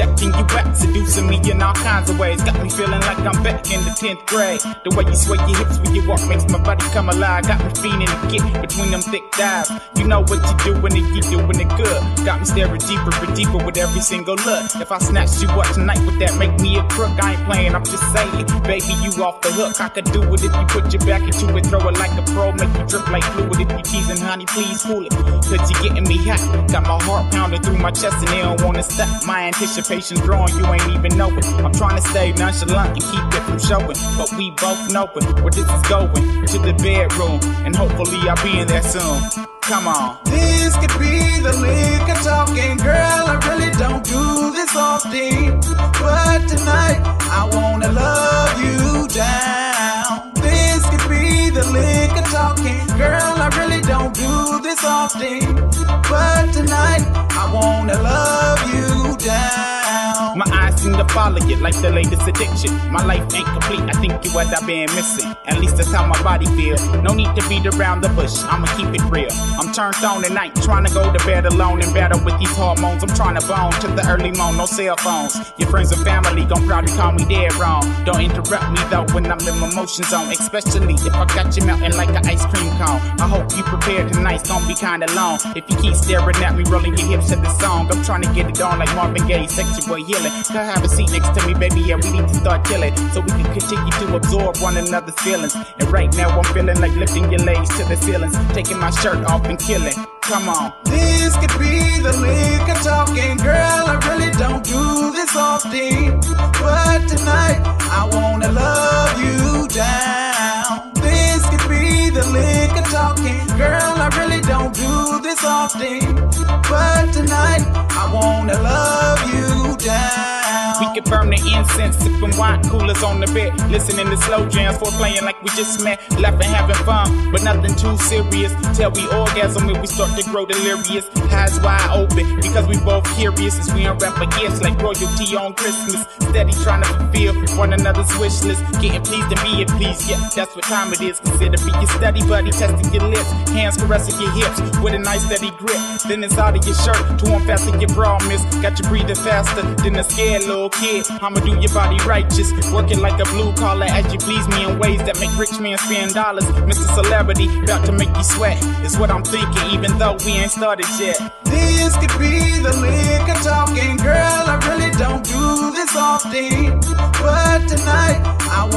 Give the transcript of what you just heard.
checking you out, seducing me in all kinds of ways. Got me feeling like I'm back in the 10th grade. The way you sway your hips when you walk makes my body come alive. Got me feeling to get between them thick thighs. You know what you doing and you doing it good. Got me staring deeper and deeper with every single look. If I snatch you up tonight, would that make me a crook? I ain't playing, I'm just saying, baby, you off the hook. I could do it if you put your back into it, throw it like a pro, make you drip like fluid. If you teasing, honey, please cool it, cause you getting me hot. Got my heart pounding through my chest and they don't wanna stop. My anticipation's growing, you ain't even know it. I'm trying to stay nonchalant and keep it from showing, but we both know it, where this is going, to the bedroom, and hopefully I'll be in there soon. Come on. This could be the liquor talking, girl, I really don't do this often, but tonight I wanna love you down. This could be the liquor talking, girl, I really don't do this often, but tonight I wanna love you down. My eyes seem to follow you like the latest addiction. My life ain't complete, I think you what I've been missing. At least that's how my body feel. No need to beat around the bush, I'ma keep it real. I'm turned on tonight, trying to go to bed alone and battle with these hormones. I'm trying to bone to the early moan, no cell phones. Your friends and family gon' probably call me dead wrong. Don't interrupt me though when I'm in my motion zone, especially if I got you melting like an ice cream cone. I hope you prepared tonight's gon' be kinda long. If you keep staring at me, rolling your hips to the song, I'm trying to get it on like Marvin Gaye, sexual healing. Come have a seat next to me, baby, yeah, we need to start chilling, so we can continue to absorb one another's feelings. And right now I'm feeling like lifting your legs to the ceilings, taking my shirt off and killing. Come on. This could be the liquor talking, girl, I really don't do this often, but tonight I wanna love you down. This could be the liquor talking, girl, I really don't do this often, but tonight I wanna love you down. We can burn the incense, sipping wine coolers on the bed, listening to slow jams for playing like we just met, laughing, having fun, but nothing too serious. Till we orgasm when we start to grow delirious, eyes wide open because we both curious as we unwrap our gifts like royalty on Christmas. Steady trying to fulfill one another's wish list, getting pleased and being pleased. Yeah, that's what time it is. Consider be your steady buddy, testing your lips, hands caressing your hips with a nice steady grip. Then inside of your shirt to unfasten your bra, miss. Got you breathing faster than a scared little kid. I'ma do your body righteous, working like a blue collar as you please me in ways that make rich men spend dollars. Mr. Celebrity, about to make you sweat, is what I'm thinking, even though we ain't started yet. This could be the liquor talking, girl, I really don't do this often, but tonight I